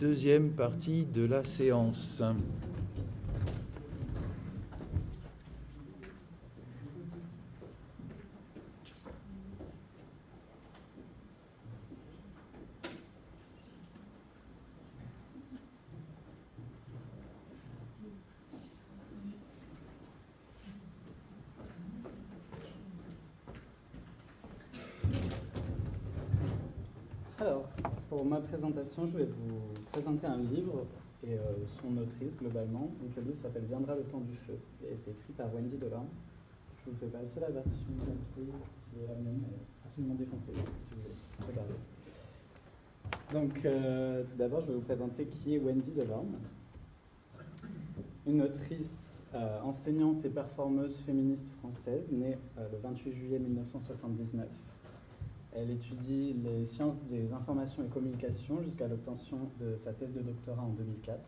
deuxième partie de la séance. Alors, pour ma présentation, je vais vous présenter un livre et son autrice globalement. Donc, le livre s'appelle Viendra le temps du feu et a été écrit par Wendy Delorme. Je vous fais passer la version papier qui est la mienne, absolument défoncée, si vous voulez regarder. Donc, tout d'abord, je vais vous présenter qui est Wendy Delorme. Une autrice, enseignante et performeuse féministe française, née le 28 juillet 1979. Elle étudie les sciences des informations et communications jusqu'à l'obtention de sa thèse de doctorat en 2004.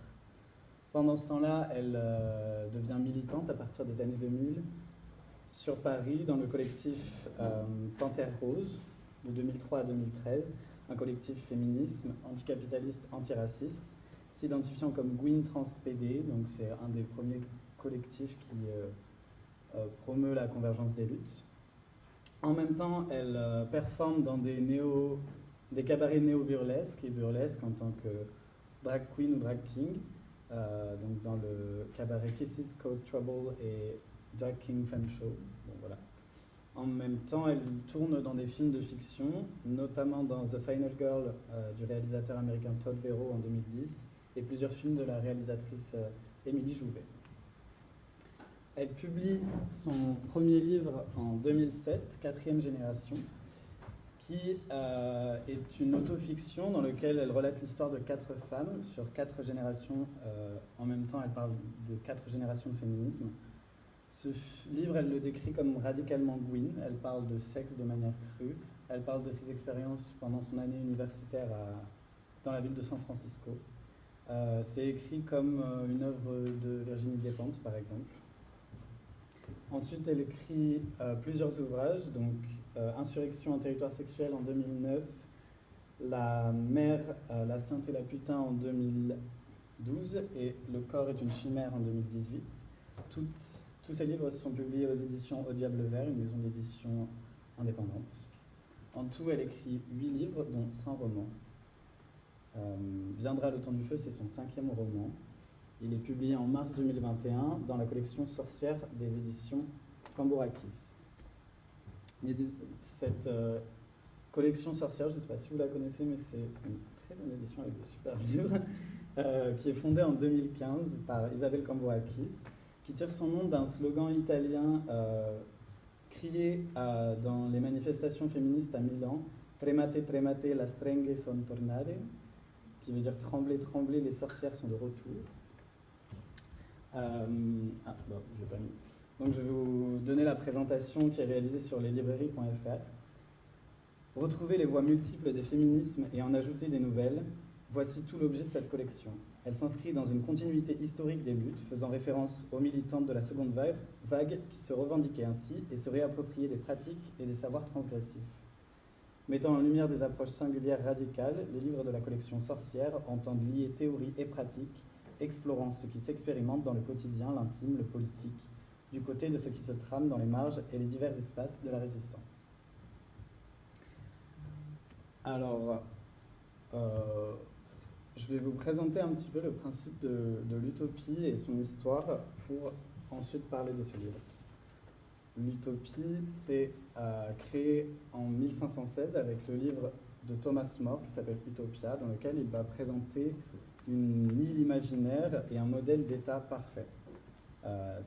Pendant ce temps-là, elle devient militante à partir des années 2000 sur Paris dans le collectif Panthère Rose de 2003 à 2013, un collectif féminisme, anticapitaliste, antiraciste, s'identifiant comme Gwyn Trans PD, donc c'est un des premiers collectifs qui promeut la convergence des luttes. En même temps, elle performe dans des cabarets néo-burlesques et burlesques en tant que drag queen ou drag king, donc dans le cabaret Kisses Cause Trouble et Drag King Fan Show. Bon, voilà. En même temps, elle tourne dans des films de fiction, notamment dans The Final Girl du réalisateur américain Todd Vero en 2010 et plusieurs films de la réalisatrice Émilie Jouvet. Elle publie son premier livre en 2007, Quatrième génération, qui est une autofiction dans laquelle elle relate l'histoire de 4 femmes sur 4 générations. En même temps, elle parle de 4 générations de féminisme. Ce livre, elle le décrit comme radicalement Gwyn. Elle parle de sexe de manière crue. Elle parle de ses expériences pendant son année universitaire dans la ville de San Francisco. C'est écrit comme une œuvre de Virginie Despentes, par exemple. Ensuite, elle écrit plusieurs ouvrages, donc Insurrection en territoire sexuel en 2009, La mère, la sainte et la putain en 2012 et Le corps est une chimère en 2018. Tous ces livres sont publiés aux éditions Au Diable Vert, une maison d'édition indépendante. En tout, elle écrit 8 livres, dont 100 romans. Viendra le temps du feu, c'est son 5e roman. Il est publié en mars 2021 dans la collection Sorcière des éditions Cambourakis. Cette collection Sorcière, je ne sais pas si vous la connaissez, mais c'est une très bonne édition avec des super livres, qui est fondée en 2015 par Isabelle Cambourakis, qui tire son nom d'un slogan italien crié dans les manifestations féministes à Milan, Tremate, tremate, la strenghe son tornate, qui veut dire tremblez, tremblez, les sorcières sont de retour. J'ai pas mis. Donc je vais vous donner la présentation qui est réalisée sur leslibrairies.fr. Retrouver les voix multiples des féminismes et en ajouter des nouvelles, voici tout l'objet de cette collection. Elle s'inscrit dans une continuité historique des luttes, faisant référence aux militantes de la seconde vague qui se revendiquaient ainsi et se réappropriaient des pratiques et des savoirs transgressifs. Mettant en lumière des approches singulières radicales, les livres de la collection Sorcière entendent lier théorie et pratique, explorant ce qui s'expérimente dans le quotidien, l'intime, le politique, du côté de ce qui se trame dans les marges et les divers espaces de la résistance. Alors, je vais vous présenter un petit peu le principe de l'utopie et son histoire pour ensuite parler de ce livre. L'utopie, c'est créé en 1516 avec le livre de Thomas More qui s'appelle Utopia, dans lequel il va présenter une île imaginaire et un modèle d'État parfait.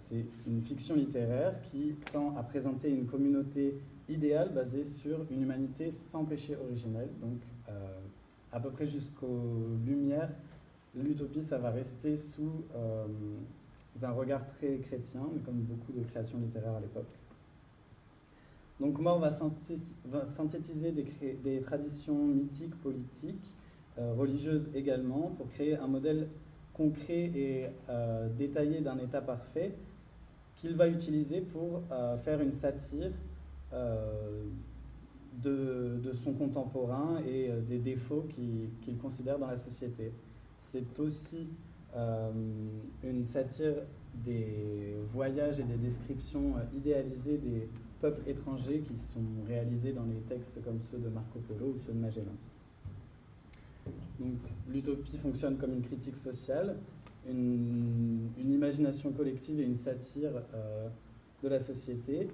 C'est une fiction littéraire qui tend à présenter une communauté idéale basée sur une humanité sans péché originel. Donc, à peu près jusqu'aux Lumières, l'utopie, ça va rester sous un regard très chrétien, mais comme beaucoup de créations littéraires à l'époque. Donc, More va synthétiser des traditions mythiques, politiques, religieuses également, pour créer un modèle concret et détaillé d'un état parfait qu'il va utiliser pour faire une satire de son contemporain et des défauts qu'il considère dans la société. c'est aussi une satire des voyages et des descriptions idéalisées des peuples étrangers qui sont réalisés dans les textes comme ceux de Marco Polo ou ceux de Magellan. Donc l'utopie fonctionne comme une critique sociale, une imagination collective et une satire de la société.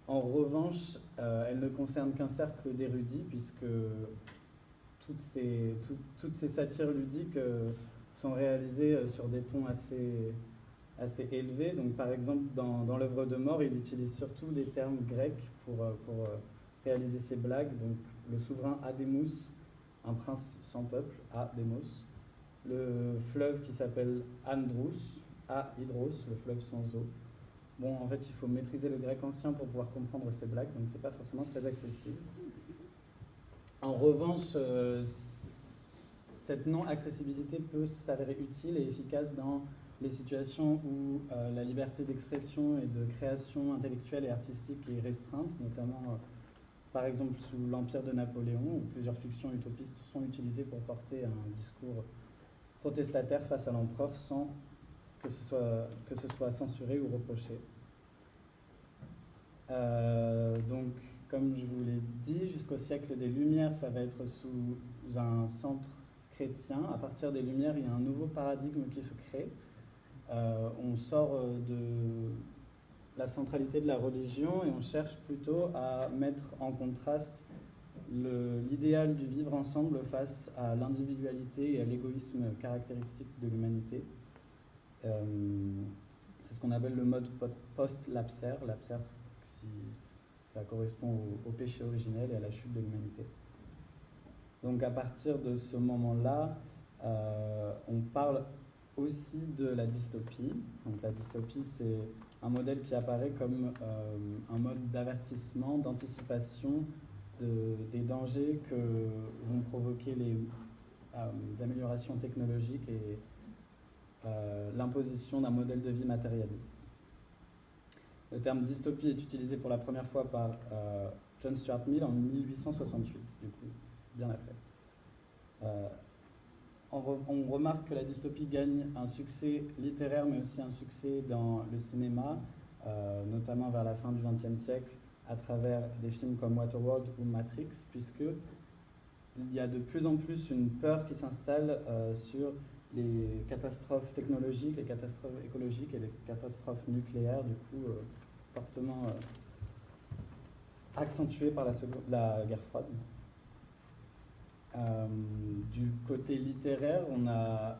En revanche, elle ne concerne qu'un cercle d'érudits, puisque toutes ces satires ludiques sont réalisées sur des tons assez élevés. Donc, par exemple, dans l'œuvre de More, il utilise surtout des termes grecs pour réaliser ses blagues. Donc, le souverain Adémous, un prince sans peuple, Adémos. Le fleuve qui s'appelle Androus, Hydros, le fleuve sans eau. Bon, en fait, il faut maîtriser le grec ancien pour pouvoir comprendre ces blagues, donc c'est pas forcément très accessible. En revanche, cette non-accessibilité peut s'avérer utile et efficace dans les situations où la liberté d'expression et de création intellectuelle et artistique est restreinte, notamment par exemple sous l'Empire de Napoléon, où plusieurs fictions utopistes sont utilisées pour porter un discours protestataire face à l'empereur sans que ce soit censuré ou reproché. Donc, comme je vous l'ai dit, jusqu'au siècle des Lumières, ça va être sous un centre chrétien. À partir des Lumières, il y a un nouveau paradigme qui se crée. On sort de la centralité de la religion et on cherche plutôt à mettre en contraste l'idéal du vivre ensemble face à l'individualité et à l'égoïsme caractéristique de l'humanité. C'est ce qu'on appelle le mode post-lapsaire. Lapsaire, si ça correspond au péché originel et à la chute de l'humanité. Donc à partir de ce moment-là, on parle aussi de la dystopie. Donc la dystopie, c'est un modèle qui apparaît comme un mode d'avertissement, d'anticipation des dangers que vont provoquer les améliorations technologiques et l'imposition d'un modèle de vie matérialiste. Le terme dystopie est utilisé pour la première fois par John Stuart Mill en 1868, du coup, bien après. On remarque que la dystopie gagne un succès littéraire, mais aussi un succès dans le cinéma, notamment vers la fin du XXe siècle, à travers des films comme Waterworld ou Matrix, puisqu'il y a de plus en plus une peur qui s'installe sur les catastrophes technologiques, les catastrophes écologiques et les catastrophes nucléaires, du coup, fortement accentuées par la guerre froide. Du côté littéraire, on a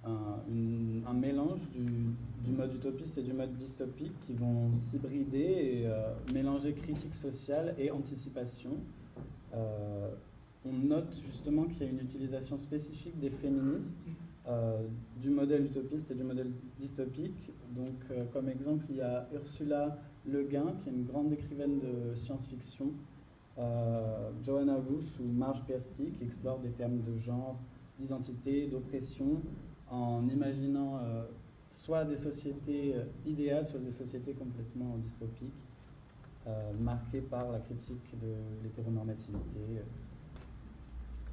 un mélange du mode utopiste et du mode dystopique qui vont s'hybrider et mélanger critique sociale et anticipation. On note justement qu'il y a une utilisation spécifique des féministes du modèle utopiste et du modèle dystopique. Donc, comme exemple, il y a Ursula Le Guin, qui est une grande écrivaine de science-fiction, Joanna Russ ou Marge Piercy, qui explorent des thèmes de genre, d'identité, d'oppression, en imaginant soit des sociétés idéales, soit des sociétés complètement dystopiques, marquées par la critique de l'hétéronormativité,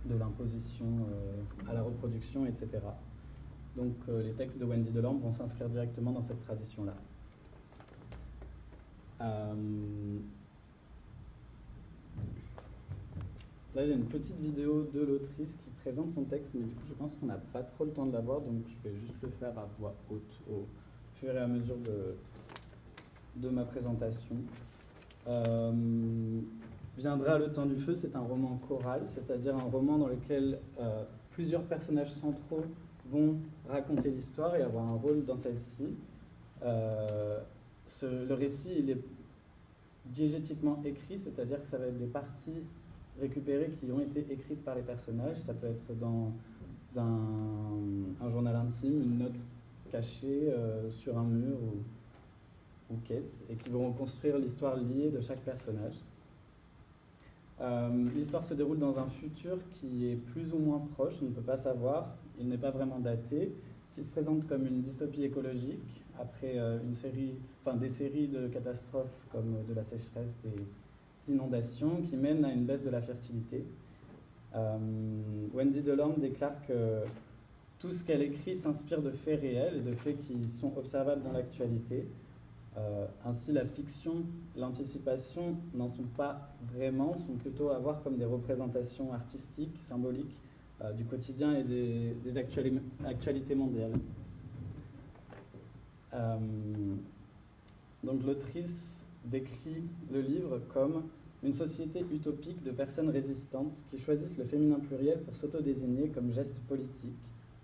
de l'imposition à la reproduction, etc. Donc les textes de Wendy Delorme vont s'inscrire directement dans cette tradition-là. Là, j'ai une petite vidéo de l'autrice qui présente son texte, mais du coup, je pense qu'on n'a pas trop le temps de la voir, donc je vais juste le faire à voix haute au fur et à mesure de ma présentation. Viendra le temps du feu, c'est un roman choral, c'est-à-dire un roman dans lequel plusieurs personnages centraux vont raconter l'histoire et avoir un rôle dans celle-ci. Le récit, il est diégétiquement écrit, c'est-à-dire que ça va être des parties récupérées qui ont été écrites par les personnages. Ça peut être dans un journal intime, une note cachée sur un mur ou caisse, et qui vont reconstruire l'histoire liée de chaque personnage. L'histoire se déroule dans un futur qui est plus ou moins proche, on ne peut pas savoir, il n'est pas vraiment daté, qui se présente comme une dystopie écologique, après des séries de catastrophes comme de la sécheresse, des inondations, qui mènent à une baisse de la fertilité. Wendy Delorme déclare que tout ce qu'elle écrit s'inspire de faits réels et de faits qui sont observables dans l'actualité. Ainsi, la fiction, l'anticipation n'en sont pas vraiment, sont plutôt à voir comme des représentations artistiques, symboliques du quotidien et des actualités mondiales. Donc l'autrice décrit le livre comme une société utopique de personnes résistantes qui choisissent le féminin pluriel pour s'autodésigner comme geste politique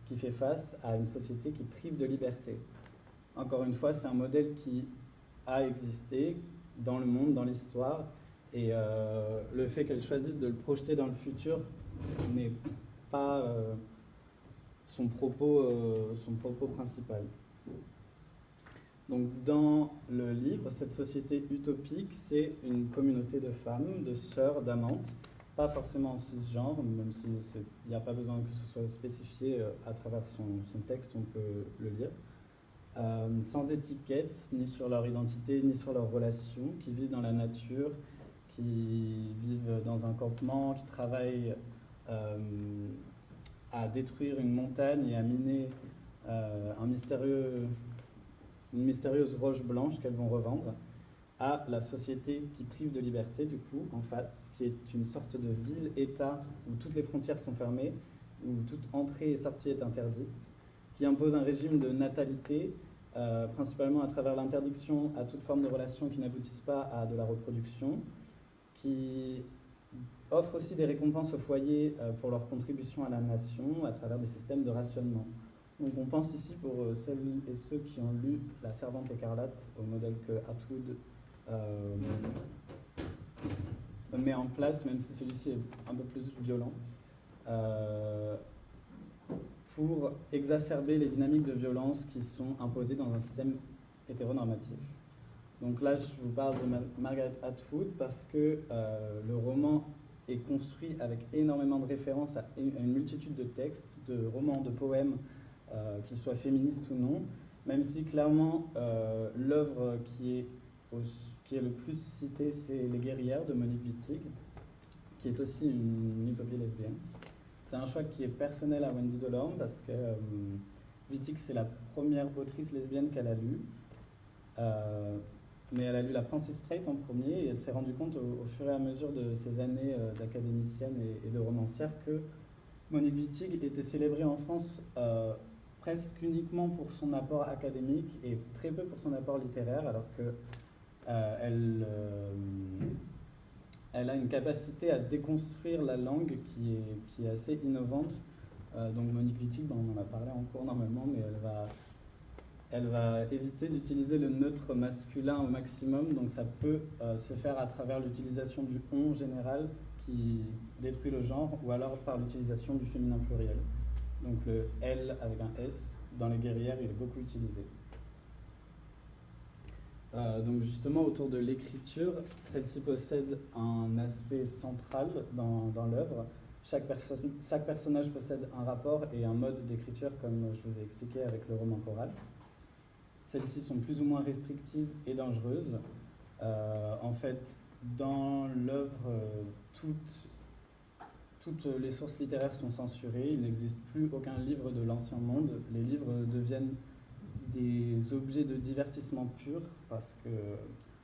qui fait face à une société qui prive de liberté. Encore une fois, c'est un modèle qui a existé dans le monde, dans l'histoire, et le fait qu'elle choisisse de le projeter dans le futur n'est pas son propos principal. Donc dans le livre, cette société utopique, c'est une communauté de femmes, de sœurs, d'amantes, pas forcément cisgenre, même s'il n'y a pas besoin que ce soit spécifié à travers son texte, on peut le lire. Sans étiquette, ni sur leur identité, ni sur leurs relations, qui vivent dans la nature, qui vivent dans un campement, qui travaillent à détruire une montagne et à miner une mystérieuse roche blanche qu'elles vont revendre, à la société qui prive de liberté, du coup, en face, qui est une sorte de ville-État où toutes les frontières sont fermées, où toute entrée et sortie est interdite, qui impose un régime de natalité, principalement à travers l'interdiction à toute forme de relation qui n'aboutissent pas à de la reproduction, qui offre aussi des récompenses aux foyers pour leur contribution à la nation à travers des systèmes de rationnement. Donc on pense ici, pour celles et ceux qui ont lu La Servante écarlate, au modèle que Atwood met en place, même si celui-ci est un peu plus violent, pour exacerber les dynamiques de violence qui sont imposées dans un système hétéronormatif. Donc là, je vous parle de Margaret Atwood parce que le roman est construit avec énormément de références à une multitude de textes, de romans, de poèmes, qu'ils soient féministes ou non, même si clairement l'œuvre qui est le plus citée, c'est Les Guerrières de Monique Wittig, qui est aussi une utopie lesbienne. C'est un choix qui est personnel à Wendy Delorme parce que Wittig, c'est la première autrice lesbienne qu'elle a lue. Mais elle a lu La Pensée straight en premier et elle s'est rendue compte au fur et à mesure de ses années d'académicienne et de romancière que Monique Wittig était célébrée en France presque uniquement pour son apport académique et très peu pour son apport littéraire, alors que elle a une capacité à déconstruire la langue qui est assez innovante. Donc Monique Wittig, on en a parlé en cours normalement, mais elle va éviter d'utiliser le neutre masculin au maximum, donc ça peut se faire à travers l'utilisation du « on » général qui détruit le genre, ou alors par l'utilisation du féminin pluriel. Donc le « elle » avec un « s » dans Les Guerrières, il est beaucoup utilisé. Donc justement, autour de l'écriture, celle-ci possède un aspect central dans l'œuvre. Chaque personnage possède un rapport et un mode d'écriture, comme je vous ai expliqué avec le roman choral. Celles-ci sont plus ou moins restrictives et dangereuses. En fait, dans l'œuvre, toutes les sources littéraires sont censurées. Il n'existe plus aucun livre de l'Ancien Monde. Les livres deviennent des objets de divertissement pur parce que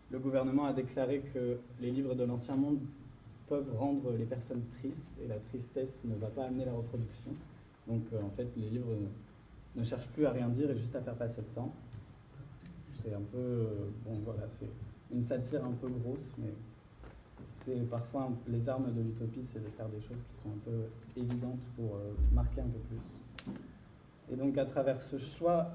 le gouvernement a déclaré que les livres de l'Ancien Monde peuvent rendre les personnes tristes et la tristesse ne va pas amener la reproduction. Donc en fait, les livres ne cherchent plus à rien dire et juste à faire passer le temps. C'est un peu, c'est une satire un peu grosse, mais c'est parfois les armes de l'utopie, c'est de faire des choses qui sont un peu évidentes pour marquer un peu plus. Et donc à travers ce choix,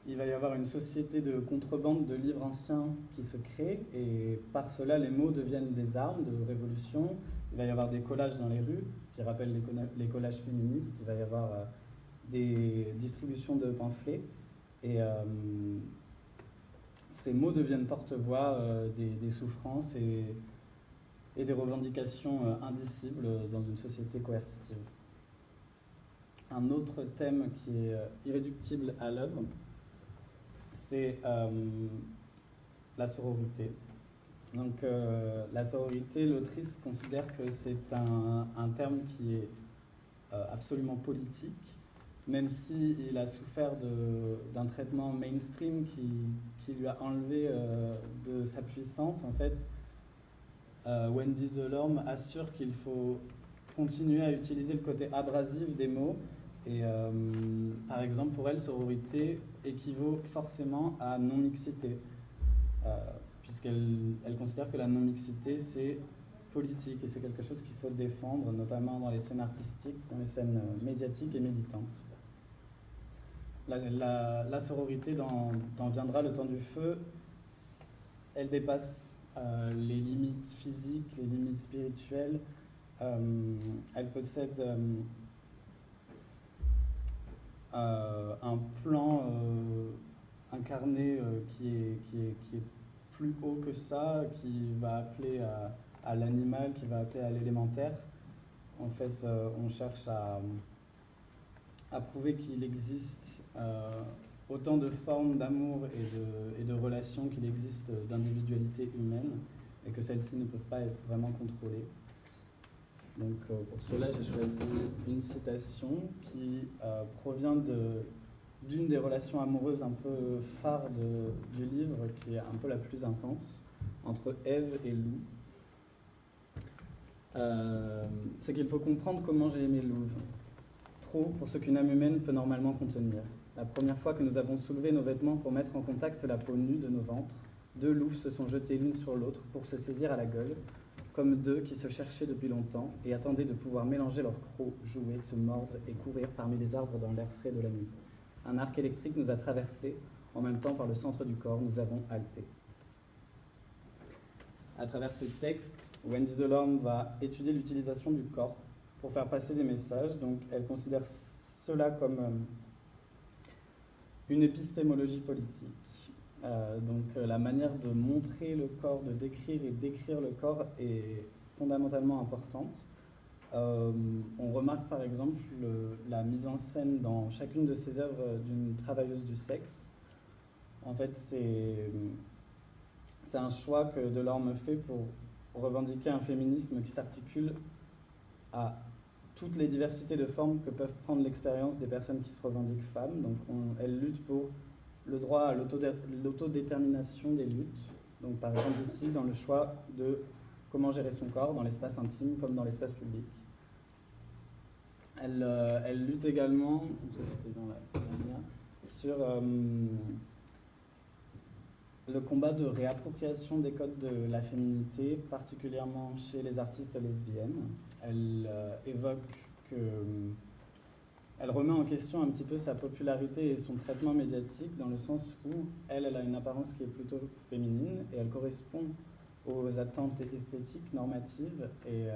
il va y avoir une société de contrebande de livres anciens qui se crée, et par cela les mots deviennent des armes de révolution. Il va y avoir des collages dans les rues qui rappellent les collages féministes. Il va y avoir des distributions de pamphlets. Et ces mots deviennent porte-voix des souffrances et des revendications indicibles dans une société coercitive. Un autre thème qui est irréductible à l'œuvre, c'est la sororité. Donc la sororité, l'autrice considère que c'est un terme qui est absolument politique, même s'il a souffert d'un traitement mainstream qui lui a enlevé de sa puissance. En fait, Wendy Delorme assure qu'il faut continuer à utiliser le côté abrasif des mots. Et par exemple, pour elle, sororité équivaut forcément à non-mixité, puisqu'elle considère que la non-mixité, c'est politique et c'est quelque chose qu'il faut défendre, notamment dans les scènes artistiques, dans les scènes médiatiques et militantes. La sororité, dans Viendra le temps du feu, elle dépasse les limites physiques, les limites spirituelles. Elle possède un plan incarné qui est plus haut que ça, qui va appeler à l'animal, qui va appeler à l'élémentaire. En fait, on cherche à prouver qu'il existe autant de formes d'amour et de relations qu'il existe d'individualité humaine, et que celles-ci ne peuvent pas être vraiment contrôlées. Donc pour cela, j'ai choisi une citation qui provient d'une des relations amoureuses un peu phares du livre, qui est un peu la plus intense, entre Ève et Loup. C'est qu'il faut comprendre comment j'ai aimé Louve. Trop pour ce qu'une âme humaine peut normalement contenir. La première fois que nous avons soulevé nos vêtements pour mettre en contact la peau nue de nos ventres, deux louves se sont jetées l'une sur l'autre pour se saisir à la gueule, comme deux qui se cherchaient depuis longtemps et attendaient de pouvoir mélanger leurs crocs, jouer, se mordre et courir parmi les arbres dans l'air frais de la nuit. Un arc électrique nous a traversés, en même temps par le centre du corps, nous avons halté. À travers ces textes, Wendy Delorme va étudier l'utilisation du corps pour faire passer des messages. Donc elle considère cela comme une épistémologie politique. La manière de montrer le corps, de décrire et d'écrire le corps est fondamentalement importante. On remarque par exemple la mise en scène dans chacune de ses œuvres d'une travailleuse du sexe. En fait, c'est un choix que Delorme fait pour revendiquer un féminisme qui s'articule à toutes les diversités de formes que peuvent prendre l'expérience des personnes qui se revendiquent femmes. Donc elle lutte pour le droit à l'autodétermination des luttes. Donc par exemple ici, dans le choix de comment gérer son corps dans l'espace intime comme dans l'espace public. Elle lutte également, sur le combat de réappropriation des codes de la féminité, particulièrement chez les artistes lesbiennes. Elle évoque que... Elle remet en question un petit peu sa popularité et son traitement médiatique, dans le sens où elle a une apparence qui est plutôt féminine et elle correspond aux attentes esthétiques normatives, et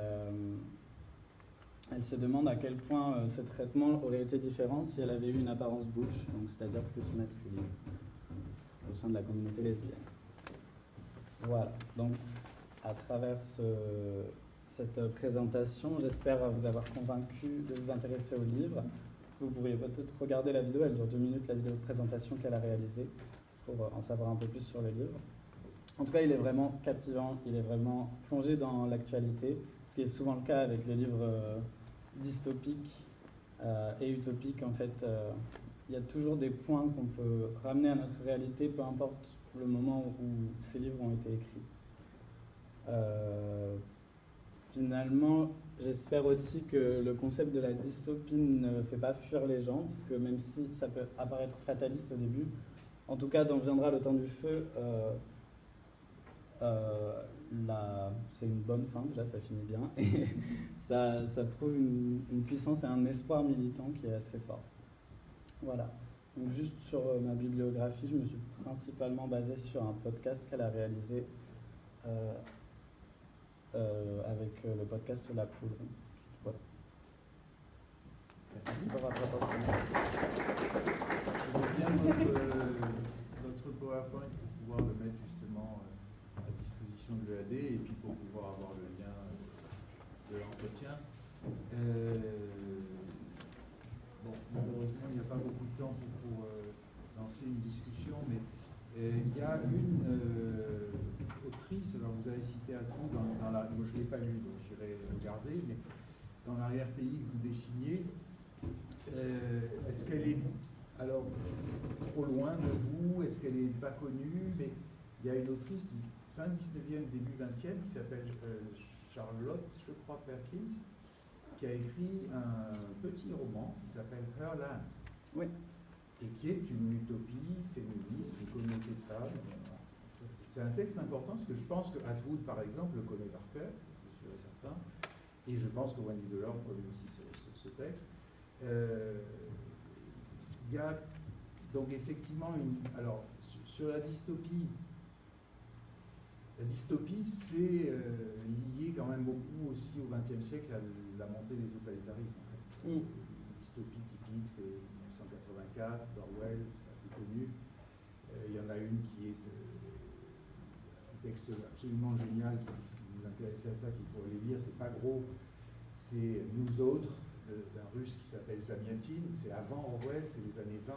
elle se demande à quel point ce traitement aurait été différent si elle avait eu une apparence butch, donc c'est-à-dire plus masculine, au sein de la communauté lesbienne. Voilà, donc à travers cette présentation, j'espère vous avoir convaincu de vous intéresser au livre. Vous pourriez peut-être regarder la vidéo, elle dure 2 minutes, la vidéo de présentation qu'elle a réalisée, pour en savoir un peu plus sur le livre. En tout cas, il est vraiment captivant, il est vraiment plongé dans l'actualité, ce qui est souvent le cas avec les livres dystopiques et utopiques. En fait, il y a toujours des points qu'on peut ramener à notre réalité, peu importe le moment où ces livres ont été écrits. Finalement, j'espère aussi que le concept de la dystopie ne fait pas fuir les gens, parce que même si ça peut apparaître fataliste au début, en tout cas, dans Viendra le temps du feu, c'est une bonne fin, déjà ça finit bien, et ça prouve une puissance et un espoir militant qui est assez fort. Voilà. Donc juste sur ma bibliographie, je me suis principalement basé sur un podcast qu'elle a réalisé avec le podcast La Poudre. Voilà. Merci pour votre attention. Je veux bien votre PowerPoint pour pouvoir le mettre justement à disposition de l'EAD et puis pour pouvoir avoir le lien de l'entretien. Bon, malheureusement, il n'y a pas beaucoup de temps pour lancer une discussion, mais Il y a une autrice, alors vous avez cité un trou dans la. Moi je ne l'ai pas lu, donc j'irai regarder, mais dans l'arrière-pays que vous dessinez, est-ce qu'elle est alors trop loin de vous? Est-ce qu'elle n'est pas connue? Mais il y a une autrice du fin 19e, début 20e qui s'appelle Charlotte, je crois, Perkins, qui a écrit un petit roman qui s'appelle Herland. Oui. Et qui est une utopie féministe, une communauté de femmes. C'est un texte important parce que je pense que Atwood, par exemple, le connaît par cœur, ça c'est sûr et certain. Et je pense que Wendy Delorme connaît aussi ce texte. Il y a donc effectivement alors sur la dystopie c'est lié quand même beaucoup aussi au XXe siècle à la montée des totalitarismes en fait. Une dystopie typique c'est 1984, Orwell, c'est la plus connue. Il y en a une qui est un texte absolument génial, si vous vous intéressez à ça, qu'il faut aller lire, c'est pas gros, c'est Nous autres, d'un russe qui s'appelle Samyatin, c'est avant Orwell, c'est les années 20,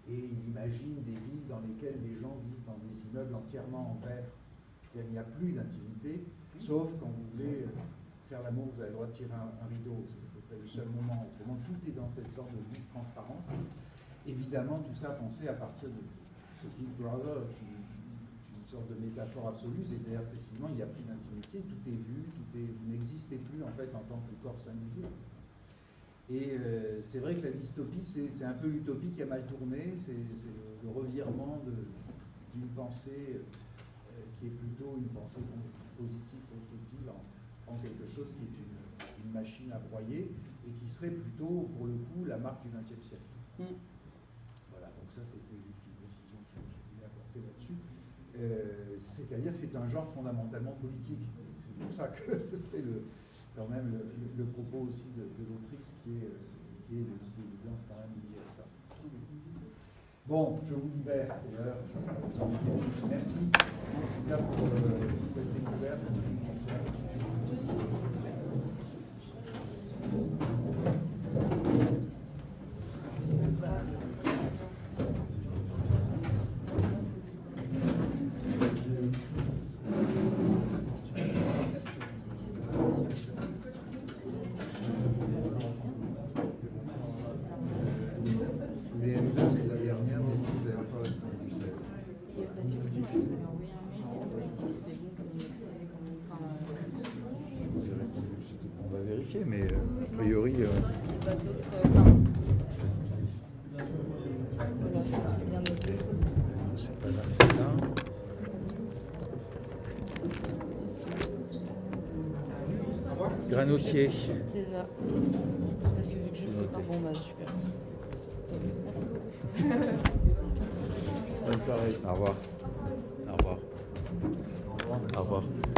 et il imagine des villes dans lesquelles les gens vivent dans des immeubles entièrement en verre, c'est-à-dire qu'il n'y a plus d'intimité, sauf quand vous voulez faire l'amour, vous avez le droit de tirer un rideau, c'est à peu près le seul moment, autrement tout est dans cette sorte de vide transparence. Évidemment, tout ça pensé à partir de ce Big Brother, qui est une sorte de métaphore absolue, c'est-à-dire précisément, il n'y a plus d'intimité, tout est vu, vous n'existez plus en fait en tant que corps singulier. Et c'est vrai que la dystopie, c'est un peu l'utopie qui a mal tourné, c'est le revirement d'une pensée qui est plutôt une pensée positive, constructive, en quelque chose qui est une machine à broyer, et qui serait plutôt, pour le coup, la marque du XXe siècle. Voilà, donc ça c'était juste une précision que je voulais apporter là-dessus. C'est-à-dire que c'est un genre fondamentalement politique. C'est pour ça que se fait quand même le propos aussi de l'autrice qui est de l'évidence quand même liée à ça. Bon, je vous libère, c'est l'heure. Merci en tout cas pour cette découverte. Mais a priori. C'est bien noté. C'est pas grave, c'est ça. Granotier. C'est ça. Parce que vu que je ne pas, bon bah super. Merci beaucoup. Bonne soirée. Au revoir. Au revoir. Au revoir.